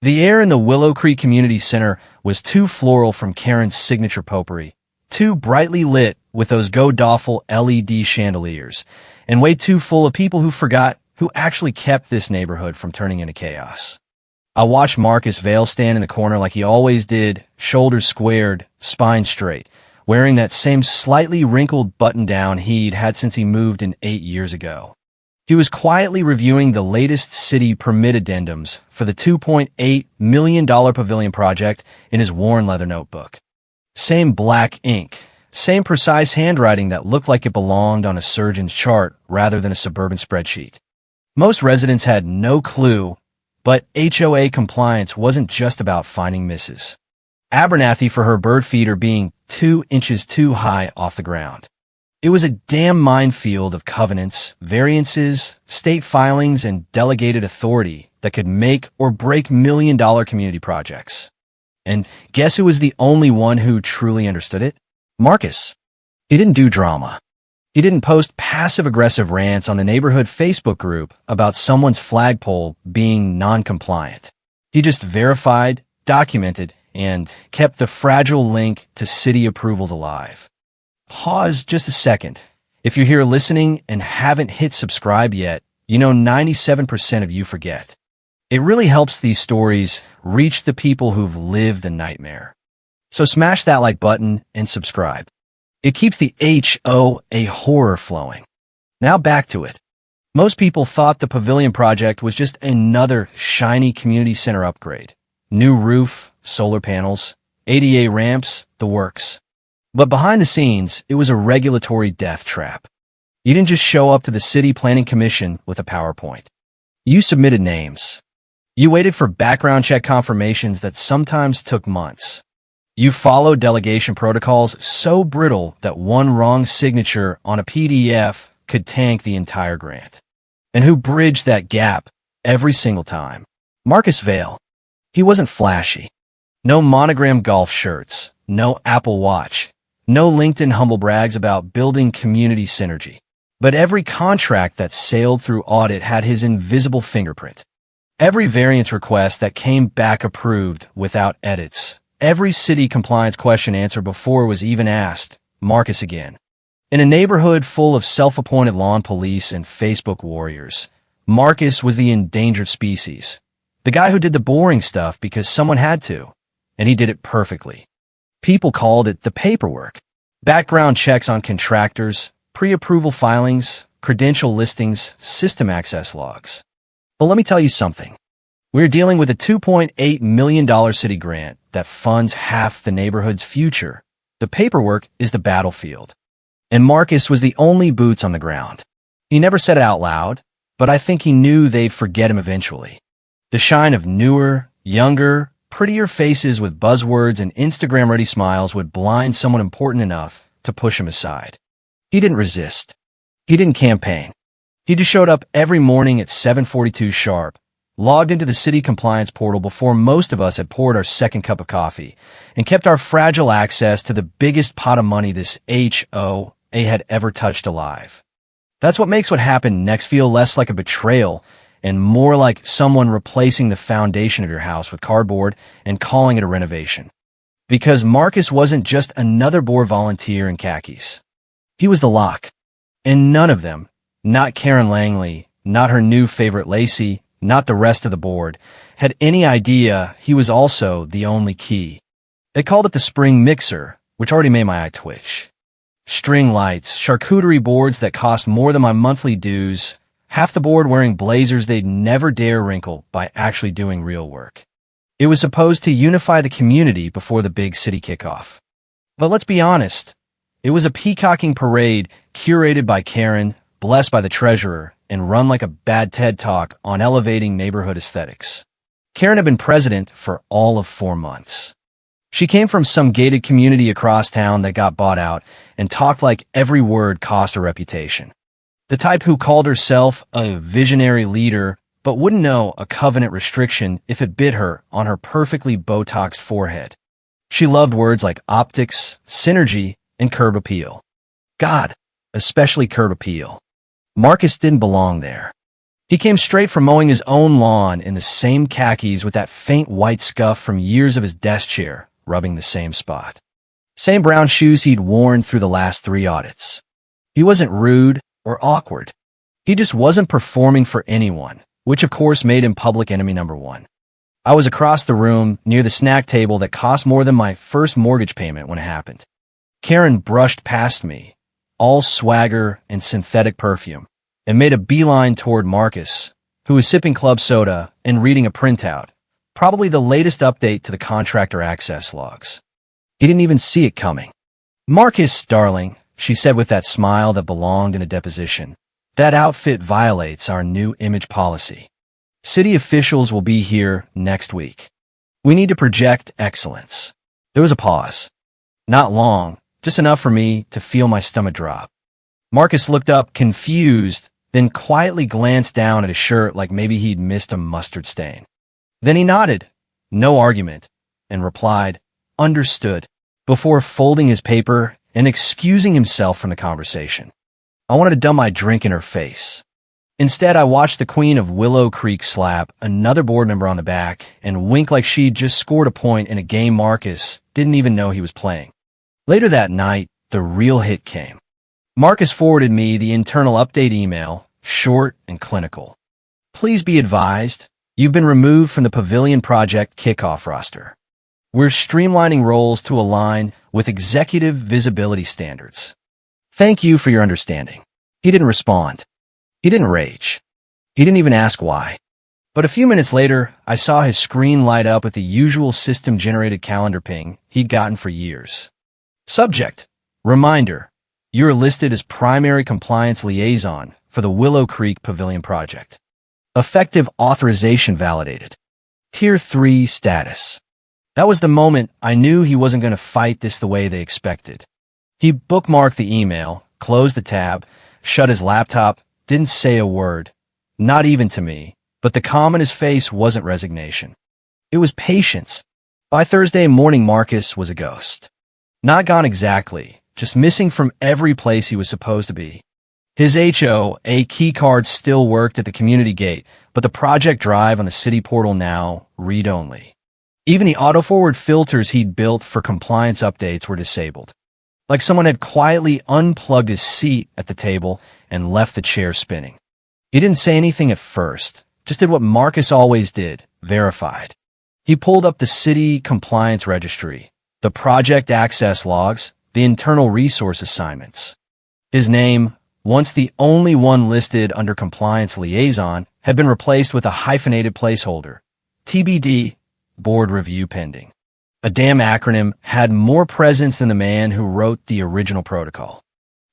The air in the Willow Creek Community Center was too floral from Karen's signature potpourri, too brightly lit with those go-doffel LED chandeliers, and way too full of people who forgot who actually kept this neighborhood from turning into chaos. I watched Marcus Vail stand in the corner like he always did, shoulders squared, spine straight, wearing that same slightly wrinkled button-down he'd had since he moved in 8 years ago. He was quietly reviewing the latest city permit addendums for the $2.8 million pavilion project in his worn leather notebook. Same black ink, same precise handwriting that looked like it belonged on a surgeon's chart rather than a suburban spreadsheet. Most residents had no clue, but HOA compliance wasn't just about finding misses. Abernathy for her bird feeder being 2 inches too high off the ground. It was a damn minefield of covenants, variances, state filings, and delegated authority that could make or break million-dollar community projects. And guess who was the only one who truly understood it? Marcus. He didn't do drama. He didn't post passive-aggressive rants on the neighborhood Facebook group about someone's flagpole being non-compliant. He just verified, documented, and kept the fragile link to city approvals alive. Pause just a second. If you're here listening and haven't hit subscribe yet, 97% of you forget. It really helps these stories reach the people who've lived the nightmare. So smash that like button and subscribe. It keeps the HOA horror flowing. Now back to it. Most people thought the pavilion project was just another shiny community center upgrade. New roof, solar panels, ADA ramps, the works. But behind the scenes, it was a regulatory death trap. You didn't just show up to the City Planning Commission with a PowerPoint. You submitted names. You waited for background check confirmations that sometimes took months. You followed delegation protocols so brittle that one wrong signature on a PDF could tank the entire grant. And who bridged that gap every single time? Marcus Vail. He wasn't flashy. No monogram golf shirts, no Apple Watch, no LinkedIn humble brags about building community synergy. But every contract that sailed through audit had his invisible fingerprint. Every variance request that came back approved without edits. Every city compliance question answered before it was even asked. Marcus again. In a neighborhood full of self-appointed lawn police and Facebook warriors, Marcus was the endangered species. The guy who did the boring stuff because someone had to. And he did it perfectly. People called it the paperwork. Background checks on contractors, pre-approval filings, credential listings, system access logs. But let me tell you something. We're dealing with a $2.8 million city grant that funds half the neighborhood's future. The paperwork is the battlefield. And Marcus was the only boots on the ground. He never said it out loud, but I think he knew they'd forget him eventually. The shine of newer, younger, prettier faces with buzzwords and Instagram-ready smiles would blind someone important enough to push him aside. He didn't resist. He didn't campaign. He just showed up every morning at 7:42 sharp, logged into the city compliance portal before most of us had poured our second cup of coffee, and kept our fragile access to the biggest pot of money this HOA had ever touched alive. That's what makes what happened next feel less like a betrayal and more like someone replacing the foundation of your house with cardboard and calling it a renovation. Because Marcus wasn't just another board volunteer in khakis. He was the lock. And none of them, not Karen Langley, not her new favorite Lacey, not the rest of the board, had any idea he was also the only key. They called it the spring mixer, which already made my eye twitch. String lights, charcuterie boards that cost more than my monthly dues, half the board wearing blazers they'd never dare wrinkle by actually doing real work. It was supposed to unify the community before the big city kickoff. But let's be honest, it was a peacocking parade curated by Karen, blessed by the treasurer, and run like a bad TED Talk on elevating neighborhood aesthetics. Karen had been president for all of 4 months. She came from some gated community across town that got bought out and talked like every word cost her reputation. The type who called herself a visionary leader but wouldn't know a covenant restriction if it bit her on her perfectly Botoxed forehead. She loved words like optics, synergy, and curb appeal. God, especially curb appeal. Marcus didn't belong there. He came straight from mowing his own lawn in the same khakis with that faint white scuff from years of his desk chair rubbing the same spot. Same brown shoes he'd worn through the last 3 audits. He wasn't rude or awkward. He just wasn't performing for anyone, which of course made him public enemy number 1. I was across the room near the snack table that cost more than my first mortgage payment when it happened. Karen brushed past me, all swagger and synthetic perfume, and made a beeline toward Marcus, who was sipping club soda and reading a printout, probably the latest update to the contractor access logs. He didn't even see it coming. "Marcus, darling," she said with that smile that belonged in a deposition, "that outfit violates our new image policy. City officials will be here next week. We need to project excellence." There was a pause. Not long, just enough for me to feel my stomach drop. Marcus looked up, confused, then quietly glanced down at his shirt like maybe he'd missed a mustard stain. Then he nodded, no argument, and replied, "Understood," before folding his paper and excusing himself from the conversation. I wanted to dump my drink in her face. Instead, I watched the Queen of Willow Creek slap another board member on the back and wink like she'd just scored a point in a game Marcus didn't even know he was playing. Later that night, the real hit came. Marcus forwarded me the internal update email, short and clinical. "Please be advised, you've been removed from the Pavilion Project kickoff roster. We're streamlining roles to align with executive visibility standards. Thank you for your understanding." He didn't respond. He didn't rage. He didn't even ask why. But a few minutes later, I saw his screen light up with the usual system-generated calendar ping he'd gotten for years. Subject: Reminder. You're listed as primary compliance liaison for the Willow Creek Pavilion Project. Effective authorization validated. Tier 3 status. That was the moment I knew he wasn't going to fight this the way they expected. He bookmarked the email, closed the tab, shut his laptop, didn't say a word, not even to me, but the calm in his face wasn't resignation. It was patience. By Thursday morning, Marcus was a ghost. Not gone exactly, just missing from every place he was supposed to be. His HOA keycard still worked at the community gate, but the project drive on the city portal now read-only. Even the auto-forward filters he'd built for compliance updates were disabled. Like someone had quietly unplugged his seat at the table and left the chair spinning. He didn't say anything at first, just did what Marcus always did, verified. He pulled up the city compliance registry, the project access logs, the internal resource assignments. His name, once the only one listed under compliance liaison, had been replaced with a hyphenated placeholder, TBD, board review pending. A damn acronym had more presence than the man who wrote the original protocol.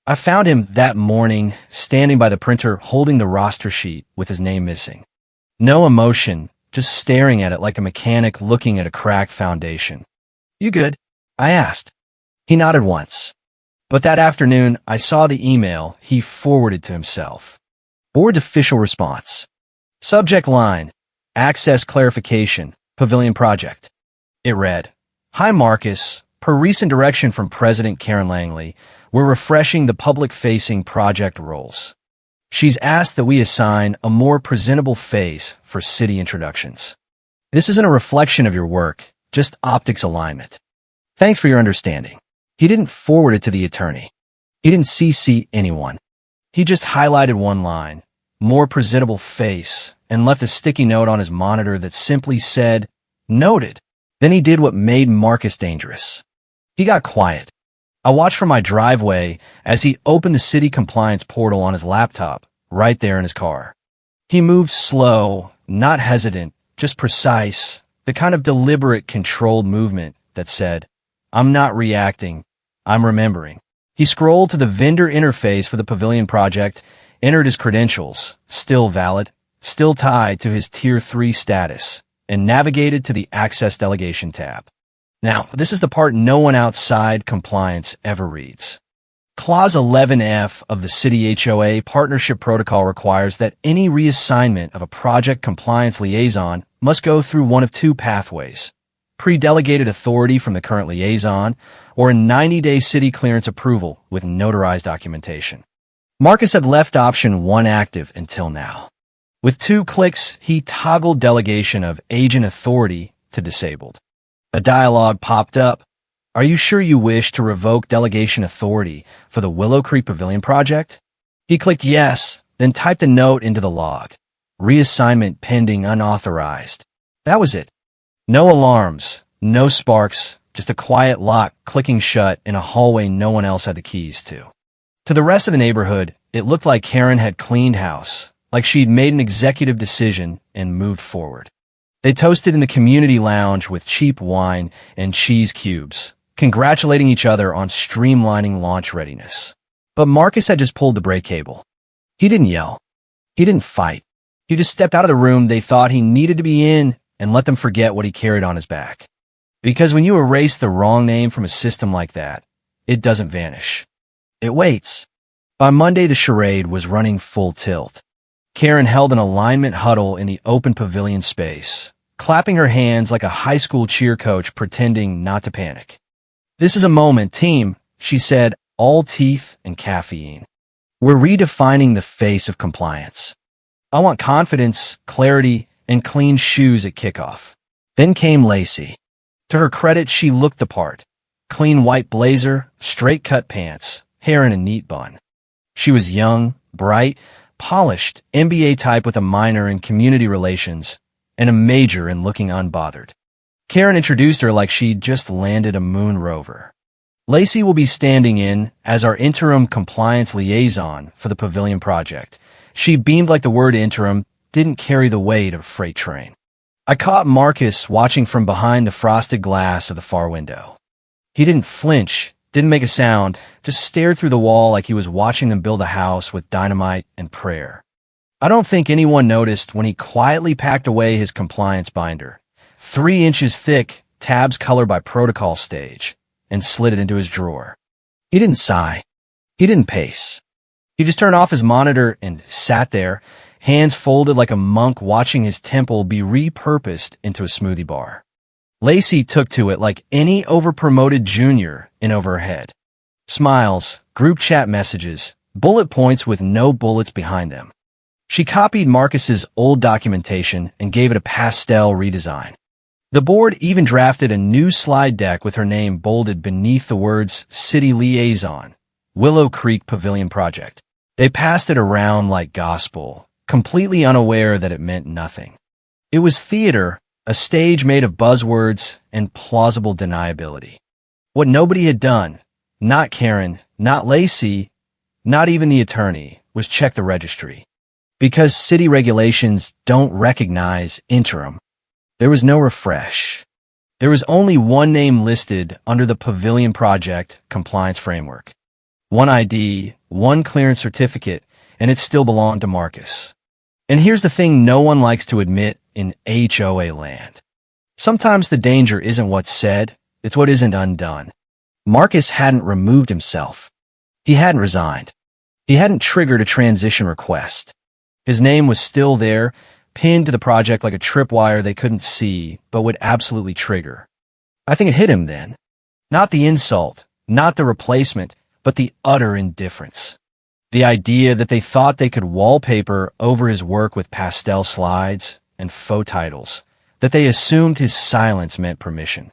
I found him that morning, standing by the printer holding the roster sheet with his name missing. No emotion, just staring at it like a mechanic looking at a cracked foundation. "You good?" I asked. He nodded once. But that afternoon, I saw the email he forwarded to himself. Board's official response. Subject line, Access Clarification, Pavilion Project. It read, "Hi Marcus, per recent direction from President Karen Langley, we're refreshing the public-facing project roles. She's asked that we assign a more presentable face for city introductions. This isn't a reflection of your work, just optics alignment. Thanks for your understanding." He didn't forward it to the attorney. He didn't CC anyone. He just highlighted one line, "more presentable face," and left a sticky note on his monitor that simply said, "Noted." Then he did what made Marcus dangerous. He got quiet. I watched from my driveway as he opened the city compliance portal on his laptop, right there in his car. He moved slow, not hesitant, just precise, the kind of deliberate, controlled movement that said, "I'm not reacting, I'm remembering." He scrolled to the vendor interface for the Pavilion Project, entered his credentials, still valid, still tied to his Tier 3 status, and navigated to the Access Delegation tab. Now, this is the part no one outside compliance ever reads. Clause 11F of the City HOA Partnership Protocol requires that any reassignment of a project compliance liaison must go through one of two pathways: pre-delegated authority from the current liaison, or a 90-day city clearance approval with notarized documentation. Marcus had left option 1 active until now. With 2 clicks, he toggled delegation of agent authority to disabled. A dialog popped up. Are you sure you wish to revoke delegation authority for the Willow Creek Pavilion project? He clicked yes, then typed a note into the log. Reassignment pending unauthorized. That was it. No alarms, no sparks, just a quiet lock clicking shut in a hallway no one else had the keys to. To the rest of the neighborhood, it looked like Karen had cleaned house, like she'd made an executive decision and moved forward. They toasted in the community lounge with cheap wine and cheese cubes, congratulating each other on streamlining launch readiness. But Marcus had just pulled the brake cable. He didn't yell. He didn't fight. He just stepped out of the room they thought he needed to be in and let them forget what he carried on his back. Because when you erase the wrong name from a system like that, it doesn't vanish. It waits. By Monday, the charade was running full tilt. Karen held an alignment huddle in the open pavilion space, clapping her hands like a high school cheer coach pretending not to panic. This is a moment, team, she said, all teeth and caffeine. We're redefining the face of compliance. I want confidence, clarity, and clean shoes at kickoff. Then came Lacey. To her credit, she looked the part. Clean white blazer, straight-cut pants, hair in a neat bun. She was young, bright, polished, MBA type with a minor in community relations and a major in looking unbothered. Karen introduced her like she'd just landed a moon rover. Lacey will be standing in as our interim compliance liaison for the Pavilion project. She beamed like the word interim didn't carry the weight of a freight train. I caught Marcus watching from behind the frosted glass of the far window. He didn't flinch, didn't make a sound, just stared through the wall like he was watching them build a house with dynamite and prayer. I don't think anyone noticed when he quietly packed away his compliance binder, 3 inches thick, tabs colored by protocol stage, and slid it into his drawer. He didn't sigh. He didn't pace. He just turned off his monitor and sat there, hands folded like a monk watching his temple be repurposed into a smoothie bar. Lacey took to it like any overpromoted junior in over her head. Smiles, group chat messages, bullet points with no bullets behind them. She copied Marcus's old documentation and gave it a pastel redesign. The board even drafted a new slide deck with her name bolded beneath the words City Liaison, Willow Creek Pavilion Project. They passed it around like gospel, completely unaware that it meant nothing. It was theater, a stage made of buzzwords and plausible deniability. What nobody had done, not Karen, not Lacey, not even the attorney, was check the registry. Because city regulations don't recognize interim, there was no refresh. There was only one name listed under the Pavilion Project compliance framework. One ID, one clearance certificate, and it still belonged to Marcus. And here's the thing no one likes to admit in HOA land. Sometimes the danger isn't what's said, it's what isn't undone. Marcus hadn't removed himself. He hadn't resigned. He hadn't triggered a transition request. His name was still there, pinned to the project like a tripwire they couldn't see, but would absolutely trigger. I think it hit him then. Not the insult, not the replacement, but the utter indifference. The idea that they thought they could wallpaper over his work with pastel slides and faux titles, that they assumed his silence meant permission.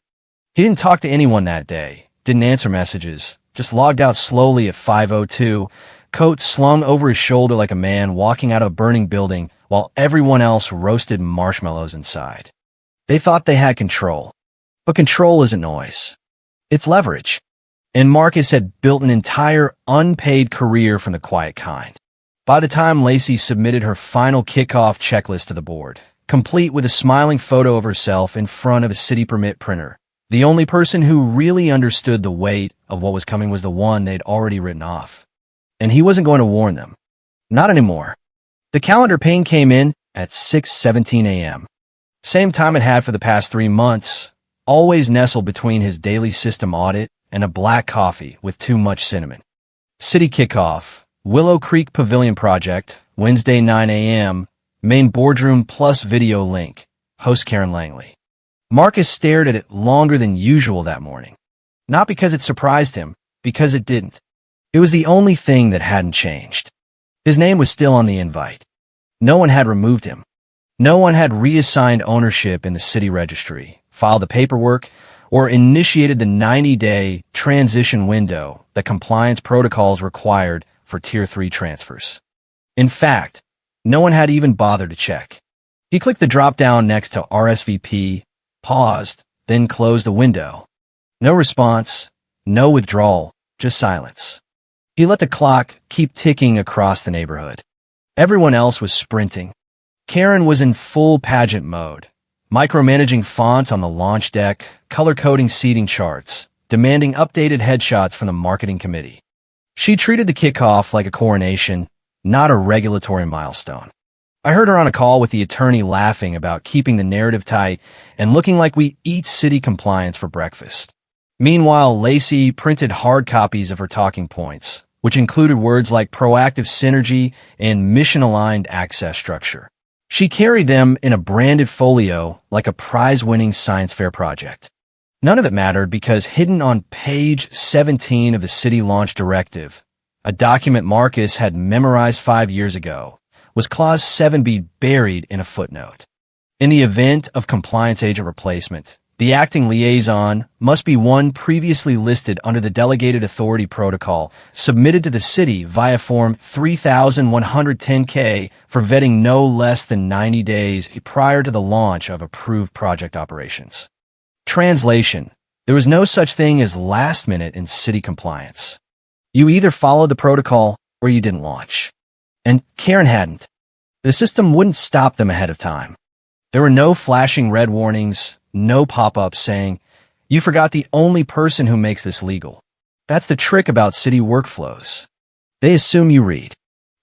He didn't talk to anyone that day, didn't answer messages, just logged out slowly at 5:02, coat slung over his shoulder like a man walking out of a burning building while everyone else roasted marshmallows inside. They thought they had control, but control isn't noise. It's leverage. And Marcus had built an entire unpaid career from the quiet kind. By the time Lacey submitted her final kickoff checklist to the board, complete with a smiling photo of herself in front of a city permit printer, the only person who really understood the weight of what was coming was the one they'd already written off. And he wasn't going to warn them. Not anymore. The calendar ping came in at 6:17 a.m. Same time it had for the past 3 months, always nestled between his daily system audit and a black coffee with too much cinnamon. City kickoff, Willow Creek Pavilion Project, Wednesday 9 a.m., main boardroom plus video link, host Karen Langley. Marcus stared at it longer than usual that morning. Not because it surprised him, because it didn't. It was the only thing that hadn't changed. His name was still on the invite. No one had removed him. No one had reassigned ownership in the city registry, filed the paperwork, or initiated the 90-day transition window that compliance protocols required for Tier 3 transfers. In fact, no one had even bothered to check. He clicked the drop-down next to RSVP, paused, then closed the window. No response, no withdrawal, just silence. He let the clock keep ticking across the neighborhood. Everyone else was sprinting. Karen was in full pageant mode, micromanaging fonts on the launch deck, color-coding seating charts, demanding updated headshots from the marketing committee. She treated the kickoff like a coronation, not a regulatory milestone. I heard her on a call with the attorney laughing about keeping the narrative tight and looking like we eat city compliance for breakfast. Meanwhile, Lacey printed hard copies of her talking points, which included words like proactive synergy and mission-aligned access structure. She carried them in a branded folio like a prize-winning science fair project. None of it mattered because hidden on page 17 of the city launch directive, a document Marcus had memorized 5 years ago, was Clause 7B buried in a footnote. In the event of compliance agent replacement, the acting liaison must be one previously listed under the Delegated Authority Protocol submitted to the city via Form 3110K for vetting no less than 90 days prior to the launch of approved project operations. Translation: there was no such thing as last minute in city compliance. You either followed the protocol or you didn't launch. And Karen hadn't. The system wouldn't stop them ahead of time. There were no flashing red warnings, no pop-ups saying, "You forgot the only person who makes this legal." That's the trick about city workflows. They assume you read.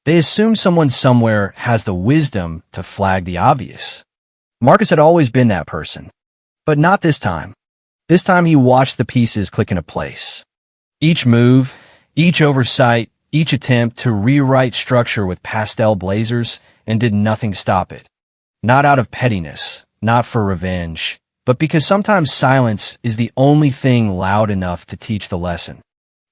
They assume someone somewhere has the wisdom to flag the obvious. Marcus had always been that person. But not this time. This time he watched the pieces click into place. Each move, each oversight, each attempt to rewrite structure with pastel blazers, and did nothing to stop it. Not out of pettiness, not for revenge, but because sometimes silence is the only thing loud enough to teach the lesson.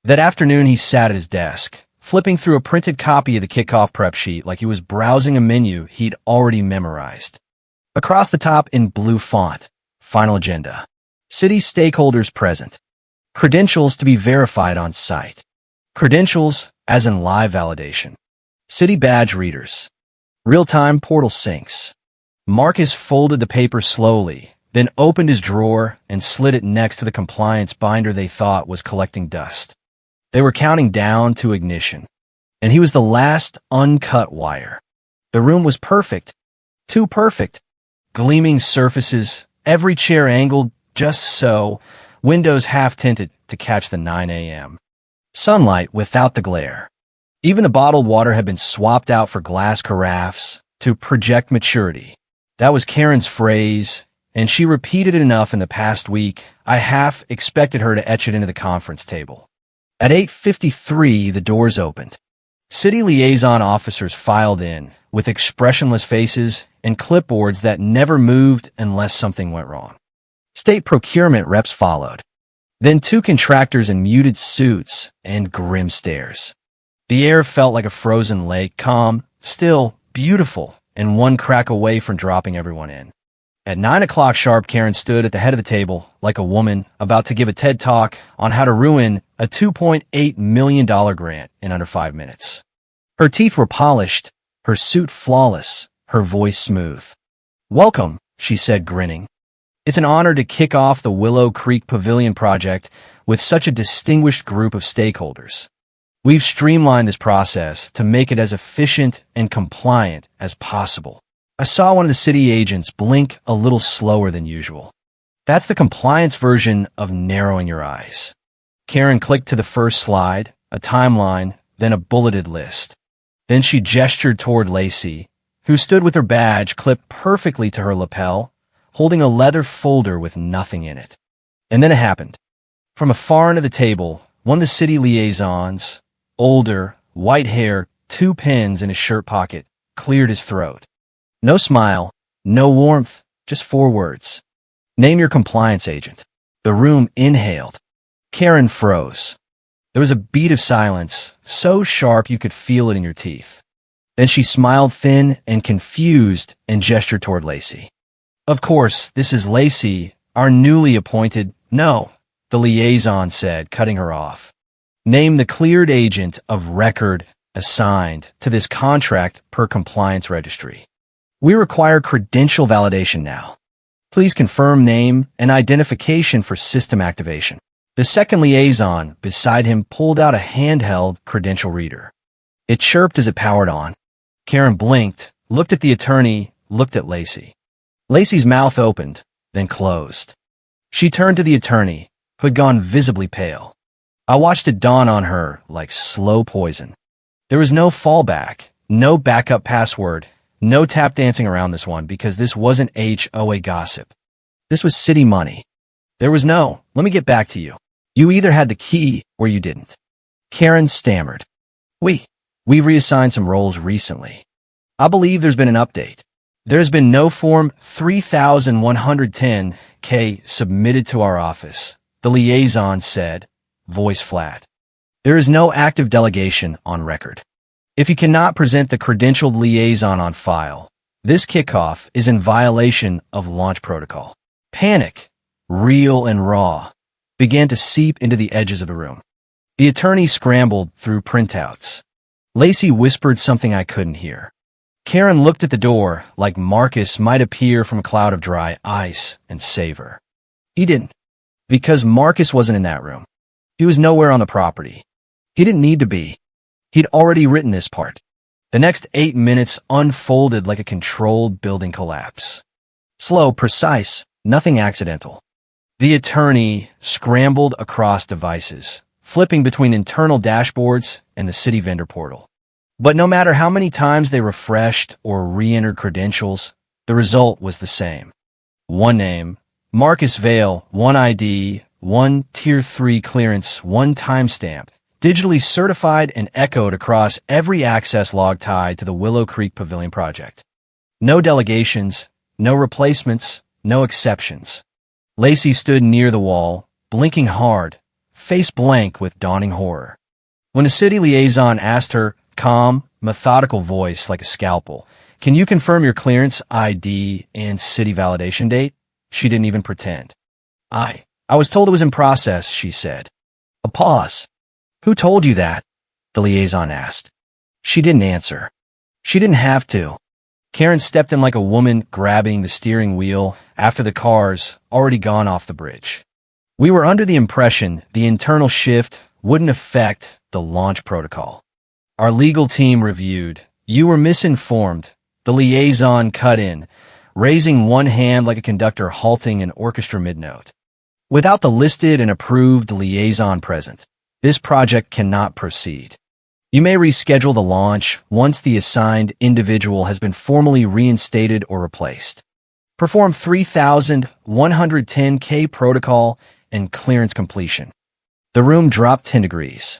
That afternoon he sat at his desk, flipping through a printed copy of the kickoff prep sheet like he was browsing a menu he'd already memorized. Across the top in blue font, final agenda. City stakeholders present. Credentials to be verified on site. Credentials as in live validation. City badge readers. Real-time portal syncs. Marcus folded the paper slowly, then opened his drawer and slid it next to the compliance binder they thought was collecting dust. They were counting down to ignition, and he was the last uncut wire. The room was perfect. Too perfect. Gleaming surfaces, every chair angled just so, windows half-tinted to catch the 9 a.m. sunlight without the glare. Even the bottled water had been swapped out for glass carafes to project maturity. That was Karen's phrase, and she repeated it enough in the past week, I half expected her to etch it into the conference table. At 8:53, the doors opened. City liaison officers filed in, with expressionless faces and clipboards that never moved unless something went wrong. State procurement reps followed. Then 2 contractors in muted suits and grim stares. The air felt like a frozen lake, calm, still, beautiful, and one crack away from dropping everyone in. At 9 o'clock sharp, Karen stood at the head of the table, like a woman about to give a TED Talk on how to ruin a $2.8 million grant in under 5 minutes. Her teeth were polished, her suit flawless, her voice smooth. "Welcome," she said, grinning. "It's an honor to kick off the Willow Creek Pavilion project with such a distinguished group of stakeholders. We've streamlined this process to make it as efficient and compliant as possible." I saw one of the city agents blink a little slower than usual. That's the compliance version of narrowing your eyes. Karen clicked to the first slide, a timeline, then a bulleted list. Then she gestured toward Lacey, who stood with her badge clipped perfectly to her lapel, holding a leather folder with nothing in it. And then it happened. From a far end of the table, one of the city liaisons, older, white hair, 2 pens in his shirt pocket, cleared his throat. No smile, no warmth, just 4 words. "Name your compliance agent." The room inhaled. Karen froze. There was a beat of silence, so sharp you could feel it in your teeth. Then she smiled thin and confused and gestured toward Lacey. Of course, this is Lacey, our newly appointed— No, the liaison said, cutting her off. Name the cleared agent of record assigned to this contract per compliance registry. We require credential validation now. Please confirm name and identification for system activation. The second liaison beside him pulled out a handheld credential reader. It chirped as it powered on. Karen blinked, looked at the attorney, looked at Lacey. Lacey's mouth opened, then closed. She turned to the attorney, who had gone visibly pale. I watched it dawn on her like slow poison. There was no fallback, no backup password, no tap dancing around this one because this wasn't HOA gossip. This was city money. There was no, let me get back to you. You either had the key or you didn't. Karen stammered. We reassigned some roles recently. I believe there's been an update. There's been no Form 3110K submitted to our office, the liaison said, voice flat. There is no active delegation on record. If you cannot present the credentialed liaison on file, this kickoff is in violation of launch protocol. Panic, real and raw, began to seep into the edges of the room. The attorney scrambled through printouts. Lacey whispered something I couldn't hear. Karen looked at the door like Marcus might appear from a cloud of dry ice and save her. He didn't, because Marcus wasn't in that room. He was nowhere on the property. He didn't need to be. He'd already written this part. The next 8 minutes unfolded like a controlled building collapse. Slow, precise, nothing accidental. The attorney scrambled across devices, flipping between internal dashboards and the city vendor portal. But no matter how many times they refreshed or re-entered credentials, the result was the same. One name, Marcus Vale, one ID, one Tier 3 clearance, one timestamp, digitally certified and echoed across every access log tied to the Willow Creek Pavilion project. No delegations, no replacements, no exceptions. Lacey stood near the wall, blinking hard, face blank with dawning horror. When the city liaison asked her, calm, methodical voice like a scalpel, "Can you confirm your clearance, ID, and city validation date?" She didn't even pretend. I was told it was in process, she said. A pause. Who told you that? The liaison asked. She didn't answer. She didn't have to. Karen stepped in like a woman grabbing the steering wheel after the cars already gone off the bridge. We were under the impression the internal shift wouldn't affect the launch protocol. Our legal team reviewed. You were misinformed. The liaison cut in, raising one hand like a conductor halting an orchestra mid-note. Without the listed and approved liaison present, this project cannot proceed. You may reschedule the launch once the assigned individual has been formally reinstated or replaced. Perform 3110K protocol and clearance completion. The room dropped 10 degrees.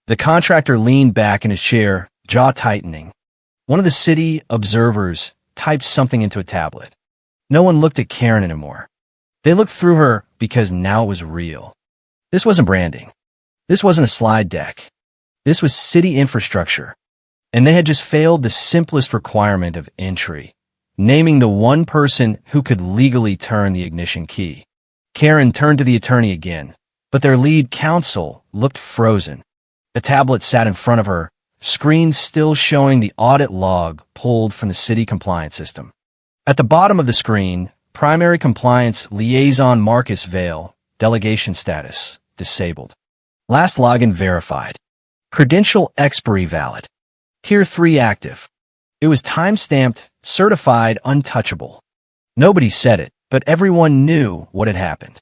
The contractor leaned back in his chair, jaw tightening. One of the city observers typed something into a tablet. No one looked at Karen anymore. They looked through her because now it was real. This wasn't branding. This wasn't a slide deck. This was city infrastructure. And they had just failed the simplest requirement of entry, naming the one person who could legally turn the ignition key. Karen turned to the attorney again, but their lead counsel looked frozen. The tablet sat in front of her, screen still showing the audit log pulled from the city compliance system. At the bottom of the screen, primary compliance liaison Marcus Vale, delegation status, disabled. Last login verified. Credential expiry valid. Tier 3 active. It was time-stamped, certified, untouchable. Nobody said it, but everyone knew what had happened.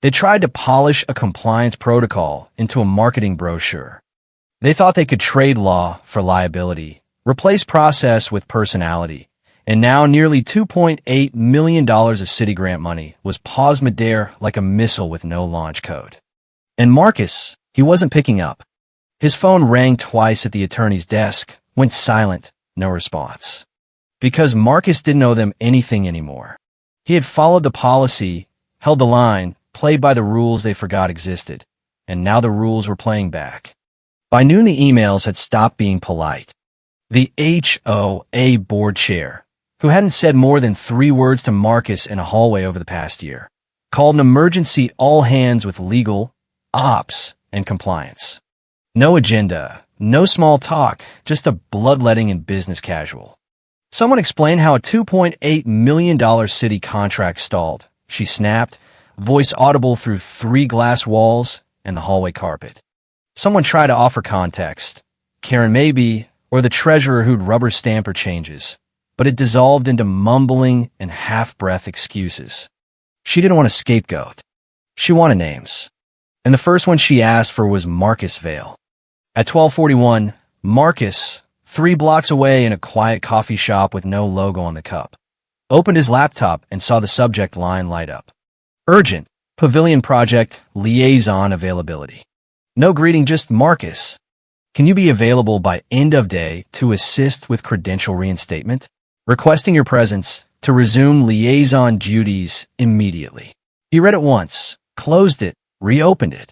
They tried to polish a compliance protocol into a marketing brochure. They thought they could trade law for liability, replace process with personality, and now nearly $2.8 million of city grant money was paused midair like a missile with no launch code. And Marcus, he wasn't picking up. His phone rang twice at the attorney's desk, went silent, no response. Because Marcus didn't owe them anything anymore. He had followed the policy, held the line, played by the rules they forgot existed, and now the rules were playing back. By noon the emails had stopped being polite. The HOA board chair, who hadn't said more than 3 words to Marcus in a hallway over the past year, called an emergency all hands with legal, ops, and compliance. No agenda, no small talk, just a bloodletting and business casual. Someone explained how a $2.8 million city contract stalled. She snapped, voice audible through 3 glass walls and the hallway carpet. Someone tried to offer context. Karen maybe, or the treasurer who'd rubber stamp her changes. But it dissolved into mumbling and half-breath excuses. She didn't want a scapegoat. She wanted names. And the first one she asked for was Marcus Vale. At 12:41, Marcus, 3 blocks away in a quiet coffee shop with no logo on the cup, opened his laptop and saw the subject line light up. Urgent, Pavilion Project, Liaison Availability. No greeting, just Marcus. Can you be available by end of day to assist with credential reinstatement? Requesting your presence to resume liaison duties immediately. He read it once, closed it, reopened it.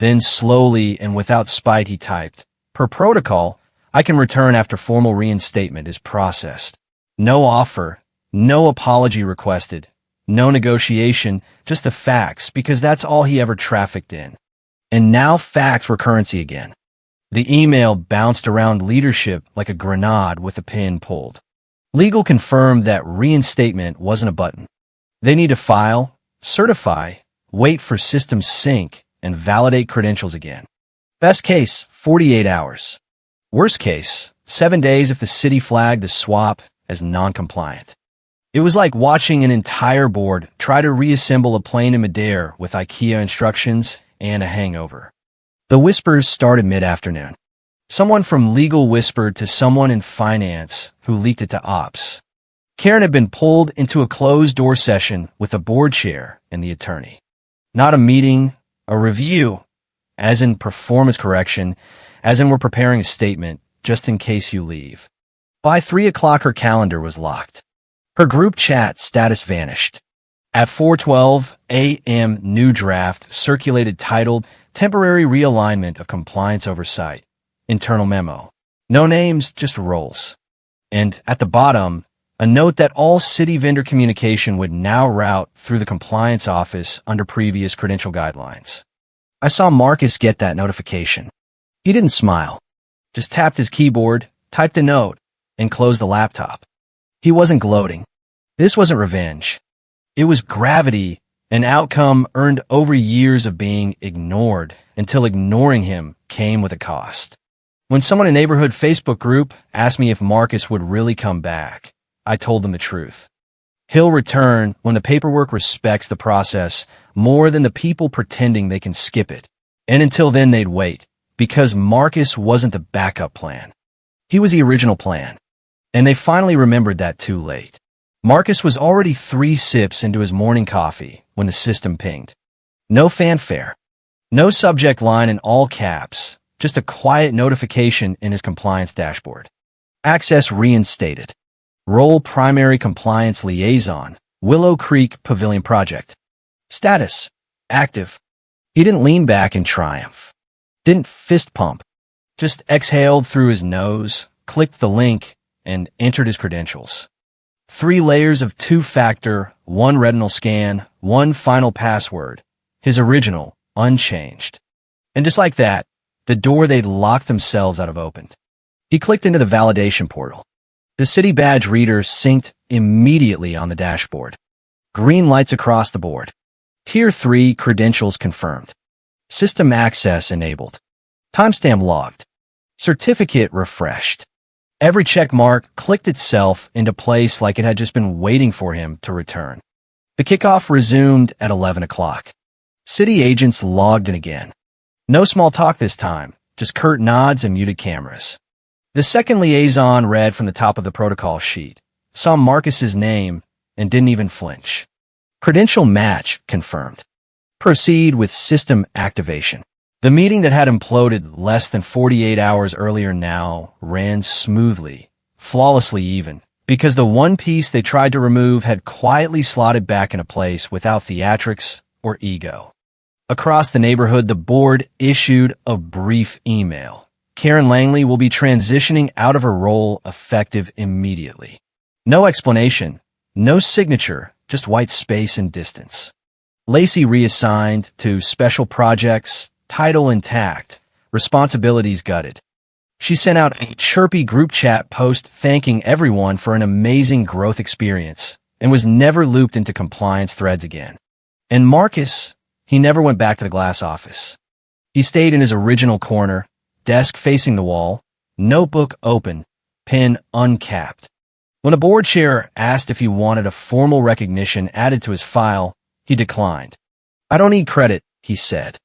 Then slowly and without spite he typed, per protocol, I can return after formal reinstatement is processed. No offer, no apology requested, no negotiation, just the facts, because that's all he ever trafficked in. And now facts were currency again. The email bounced around leadership like a grenade with a pin pulled. Legal confirmed that reinstatement wasn't a button. They need to file, certify, wait for system sync, and validate credentials again. Best case, 48 hours. Worst case, 7 days if the city flagged the swap as non-compliant. It was like watching an entire board try to reassemble a plane in midair with IKEA instructions and a hangover. The whispers started mid-afternoon. Someone from legal whispered to someone in finance who leaked it to ops. Karen had been pulled into a closed-door session with a board chair and the attorney. Not a meeting, a review, as in performance correction, as in we're preparing a statement, just in case you leave. By 3 o'clock her calendar was locked. Her group chat status vanished. At 4:12 a.m. new draft circulated titled Temporary Realignment of Compliance Oversight. Internal memo. No names, just roles. And at the bottom, a note that all city vendor communication would now route through the compliance office under previous credential guidelines. I saw Marcus get that notification. He didn't smile, just tapped his keyboard, typed a note, and closed the laptop. He wasn't gloating. This wasn't revenge. It was gravity, an outcome earned over years of being ignored until ignoring him came with a cost. When someone in a neighborhood Facebook group asked me if Marcus would really come back, I told them the truth. He'll return when the paperwork respects the process more than the people pretending they can skip it. And until then, they'd wait, because Marcus wasn't the backup plan. He was the original plan. And they finally remembered that too late. Marcus was already 3 sips into his morning coffee when the system pinged. No fanfare. No subject line in all caps. Just a quiet notification in his compliance dashboard. Access reinstated. Role primary compliance liaison. Willow Creek Pavilion Project. Status. Active. He didn't lean back in triumph. Didn't fist pump. Just exhaled through his nose, clicked the link, and entered his credentials. 3 layers of 2-factor, 1 retinal scan, 1 final password. His original, unchanged. And just like that, the door they'd locked themselves out of opened. He clicked into the validation portal. The city badge reader synced immediately on the dashboard. Green lights across the board. Tier 3 credentials confirmed. System access enabled. Timestamp logged. Certificate refreshed. Every check mark clicked itself into place like it had just been waiting for him to return. The kickoff resumed at 11 o'clock. City agents logged in again. No small talk this time, just curt nods and muted cameras. The second liaison read from the top of the protocol sheet, saw Marcus's name, and didn't even flinch. Credential match confirmed. Proceed with system activation. The meeting that had imploded less than 48 hours earlier now ran smoothly, flawlessly even, because the one piece they tried to remove had quietly slotted back into place without theatrics or ego. Across the neighborhood, the board issued a brief email. Karen Langley will be transitioning out of her role effective immediately. No explanation, no signature, just white space and distance. Lacey reassigned to special projects, title intact, responsibilities gutted. She sent out a chirpy group chat post thanking everyone for an amazing growth experience and was never looped into compliance threads again. And Marcus, he never went back to the glass office. He stayed in his original corner, desk facing the wall, notebook open, pen uncapped. When a board chair asked if he wanted a formal recognition added to his file, he declined. "I don't need credit," he said.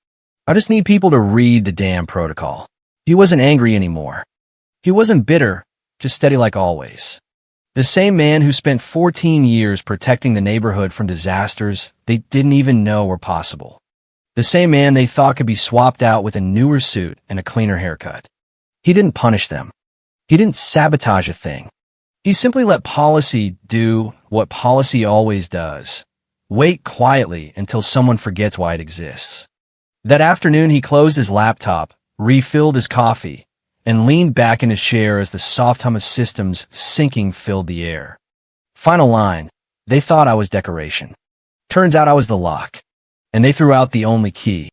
"I just need people to read the damn protocol." He wasn't angry anymore. He wasn't bitter, just steady like always. The same man who spent 14 years protecting the neighborhood from disasters they didn't even know were possible. The same man they thought could be swapped out with a newer suit and a cleaner haircut. He didn't punish them. He didn't sabotage a thing. He simply let policy do what policy always does. Wait quietly until someone forgets why it exists. That afternoon, he closed his laptop, refilled his coffee, and leaned back in his chair as the soft hum of systems syncing filled the air. Final line, they thought I was decoration. Turns out I was the lock, and they threw out the only key.